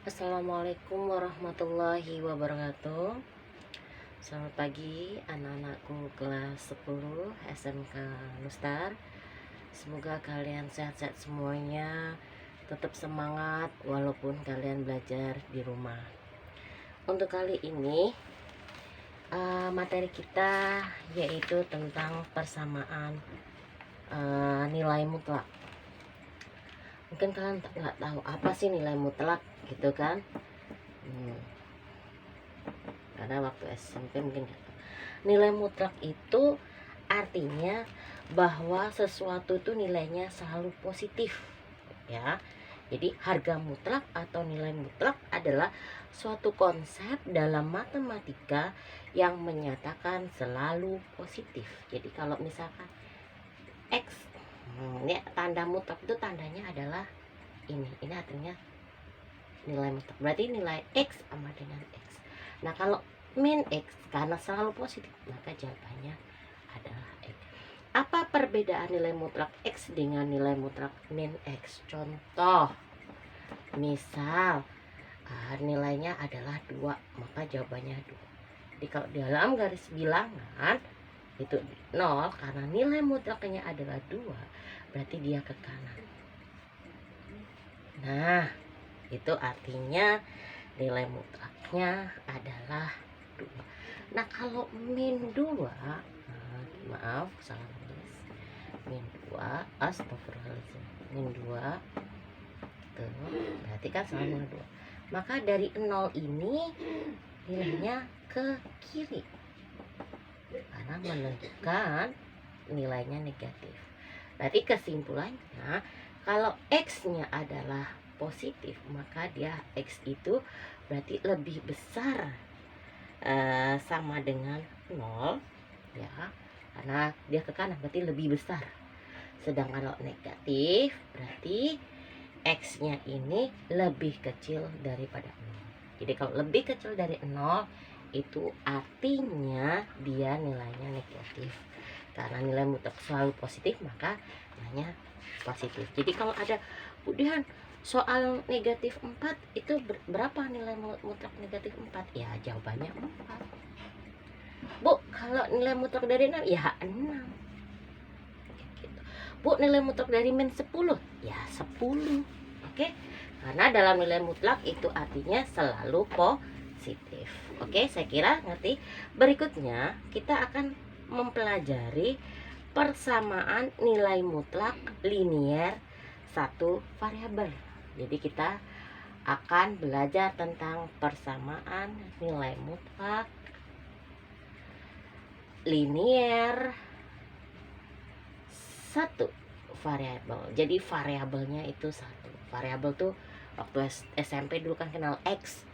Assalamualaikum warahmatullahi wabarakatuh. Selamat pagi anak-anakku kelas 10 SMK Nustar. Semoga kalian sehat-sehat semuanya, tetap semangat walaupun kalian belajar di rumah. Untuk kali ini materi kita yaitu tentang persamaan nilai mutlak. Mungkin kalian nggak tahu apa sih nilai mutlak gitu kan. Karena waktu SMP mungkin nggak tahu. Nilai mutlak itu artinya bahwa sesuatu itu nilainya selalu positif, ya. Jadi harga mutlak atau nilai mutlak adalah suatu konsep dalam matematika yang menyatakan selalu positif. Jadi kalau misalkan X, ini tanda mutlak itu tandanya adalah ini artinya nilai mutlak. Berarti nilai X sama dengan X. Nah, kalau min X karena selalu positif, maka jawabannya adalah X. Apa perbedaan nilai mutlak X dengan nilai mutlak min X? Contoh, misal nilainya adalah 2, maka jawabannya 2. Jadi kalau di dalam garis bilangan itu 0 karena nilai mutlaknya adalah 2, berarti dia ke kanan. Nah, itu artinya nilai mutlaknya adalah 2. Nah, kalau min 2, maaf salah nulis. Min 2, astagfirullahaladzim. Min 2 tuh, berarti kan sama 2. Maka dari 0 ini nilainya ke kiri karena menunjukkan nilainya negatif. Berarti kesimpulannya kalau X-nya adalah positif, maka dia X itu berarti lebih besar, sama dengan 0, ya, karena dia ke kanan berarti lebih besar. Sedangkan kalau negatif berarti X-nya ini lebih kecil daripada 0. Jadi kalau lebih kecil dari 0 itu artinya dia nilainya negatif. Karena nilai mutlak selalu positif, maka nilainya positif. Jadi kalau ada kemudian soal negatif 4 itu berapa nilai mutlak negatif 4? Ya jawabannya 4. Bu, kalau nilai mutlak dari 6 ya 6. Gitu. Bu, nilai mutlak dari min 10 ya 10. Oke? Karena dalam nilai mutlak itu artinya selalu positif. Oke, saya kira ngerti. Berikutnya kita akan mempelajari persamaan nilai mutlak linier satu variabel. Jadi kita akan belajar tentang persamaan nilai mutlak linier satu variabel. Jadi variabelnya itu satu. Variabel tuh waktu SMP dulu kan kenal X,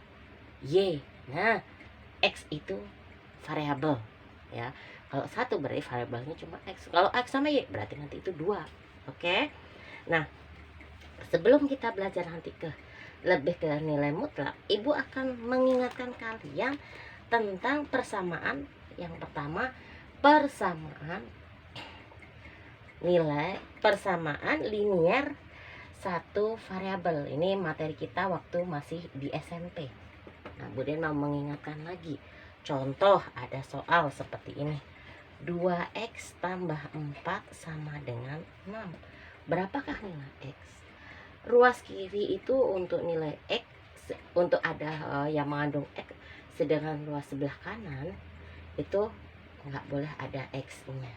Y. Nah, X itu variabel, ya. Kalau satu berarti variabelnya cuma X. Kalau X sama Y berarti nanti itu 2. Oke. Nah, sebelum kita belajar nanti lebih ke nilai mutlak, Ibu akan mengingatkan kalian tentang persamaan. Yang pertama, persamaan linier satu variabel. Ini materi kita waktu masih di SMP. Nah, kemudian mau mengingatkan lagi. Contoh ada soal seperti ini. 2x tambah 4 sama dengan 6. Berapakah nilai X? Ruas kiri itu untuk nilai X, untuk ada yang mengandung X. Sedangkan ruas sebelah kanan itu nggak boleh ada X-nya.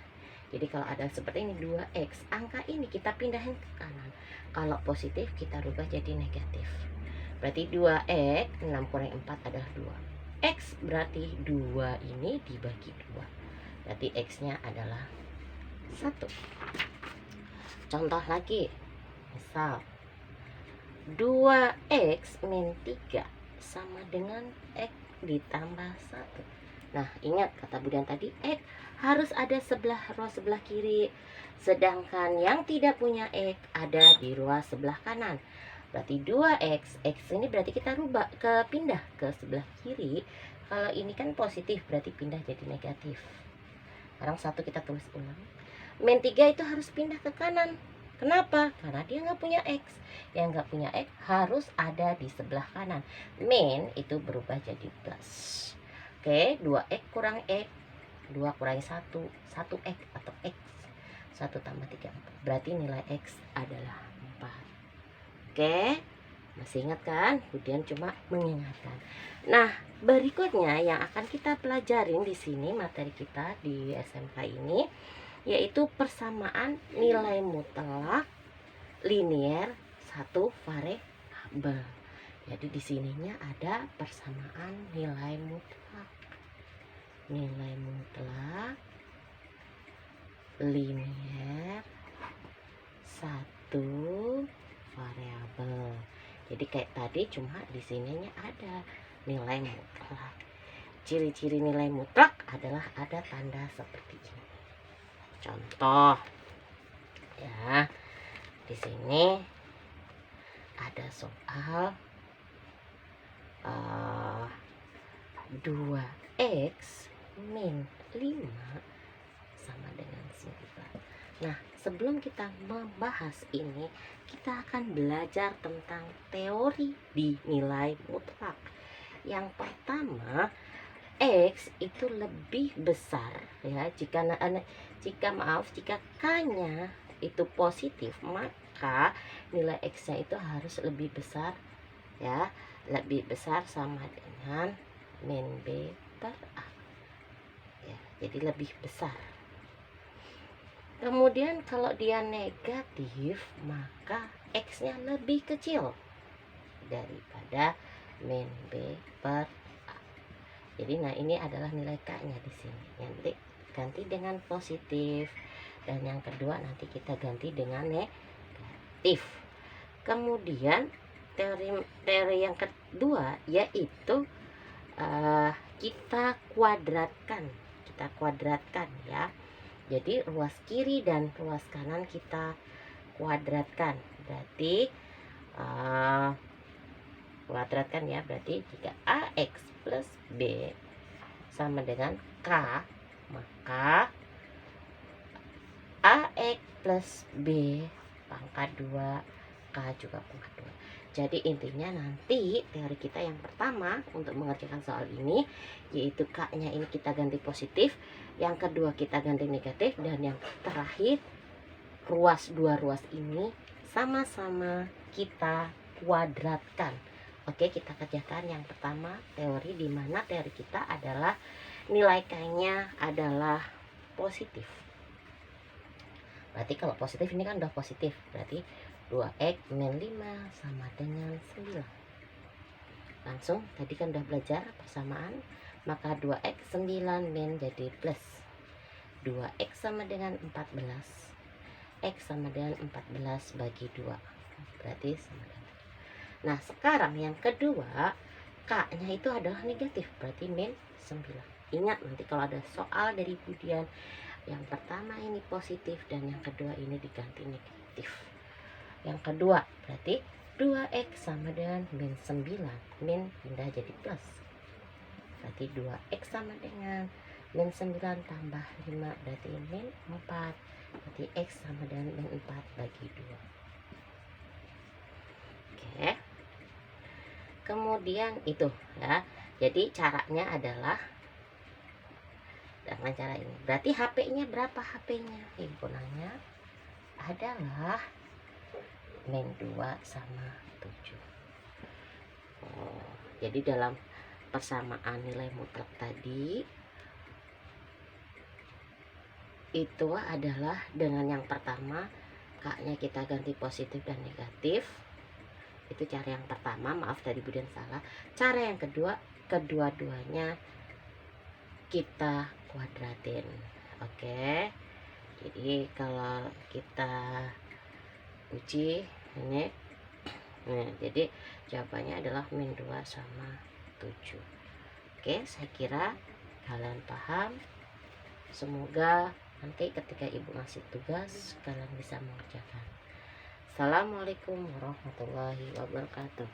Jadi kalau ada seperti ini 2x, angka ini kita pindahin ke kanan. Kalau positif kita rubah jadi negatif. Berarti 2x, 6 kurang 4 adalah 2. X berarti 2 ini dibagi 2. Berarti X-nya adalah 1. Contoh lagi. Misal 2x min 3 sama dengan X ditambah 1. Nah, ingat kata Budian tadi, X harus ada ruas sebelah kiri. Sedangkan yang tidak punya X ada di ruas sebelah kanan. Berarti 2x, X ini berarti kita rubah pindah ke sebelah kiri. Kalau ini kan positif berarti pindah jadi negatif. Sekarang 1 kita tulis ulang. Min 3 itu harus pindah ke kanan. Kenapa? Karena dia nggak punya X. Yang nggak punya X harus ada di sebelah kanan. Min itu berubah jadi plus. Oke, 2X kurang X, 2 kurangi 1, 1X atau X. 1 tambah 3, 4. Berarti nilai X adalah 4. Oke, masih ingat kan? Kemudian cuma mengingatkan. Nah, berikutnya yang akan kita pelajarin di sini materi kita di SMK ini yaitu persamaan nilai mutlak linier satu variabel. Jadi di sininya ada persamaan nilai mutlak. Nilai mutlak linier satu variabel. Jadi kayak tadi cuma di sininya ada nilai mutlak. Ciri-ciri nilai mutlak adalah ada tanda seperti ini. Contoh ya, di sini ada soal 2x min 5 sama dengan 9. Nah, sebelum kita membahas ini, kita akan belajar tentang teori di nilai mutlak. Yang pertama, X itu lebih besar ya jika K-nya itu positif, maka nilai X-nya itu harus lebih besar ya, lebih besar sama dengan min B per A ya, jadi lebih besar. Kemudian kalau dia negatif, maka X-nya lebih kecil daripada min B per A. Jadi nah ini adalah nilai K-nya di sini. Nanti ganti dengan positif, dan yang kedua nanti kita ganti dengan negatif. Kemudian teori yang kedua yaitu kita kuadratkan ya. Jadi ruas kiri dan ruas kanan kita kuadratkan. Berarti kuadratkan ya, berarti jika AX plus B sama dengan K, maka AX plus B pangkat 2, K juga pangkat 2. Jadi intinya nanti teori kita yang pertama untuk mengerjakan soal ini yaitu K-nya ini kita ganti positif, yang kedua kita ganti negatif, dan yang terakhir dua ruas ini sama-sama kita kuadratkan. Oke, kita kerjakan yang pertama teori, di mana teori kita adalah nilai K-nya adalah positif. Berarti kalau positif ini kan udah positif, berarti 2x min 5 sama dengan 9. Langsung tadi kan udah belajar persamaan, maka 2x 9 min jadi plus 2x sama dengan 14, x sama dengan 14 bagi 2, berarti sama dengan. Nah sekarang yang kedua, K-nya itu adalah negatif, berarti min 9. Ingat nanti kalau ada soal dari Budian, yang pertama ini positif dan yang kedua ini diganti negatif. Yang kedua berarti 2x sama dengan min 9, min pindah jadi plus, berarti 2x sama dengan min 9 tambah 5, berarti min 4, berarti x sama dengan min 4 bagi 2. Oke, kemudian itu ya, jadi caranya adalah dengan cara ini. Berarti HP-nya berapa? HP-nya himpunannya adalah min 2 sama 7. Jadi dalam persamaan nilai mutlak tadi itu adalah dengan yang pertama K-nya kita ganti positif dan negatif. Itu cara yang pertama, maaf tadi Budian salah. Cara yang kedua, kedua-duanya kita kuadratin. Oke, jadi kalau kita uji ini, nah, jadi jawabannya adalah min 2 sama 7. Oke, saya kira kalian paham. Semoga nanti ketika ibu ngasih tugas kalian bisa mengerjakan. Assalamualaikum warahmatullahi wabarakatuh.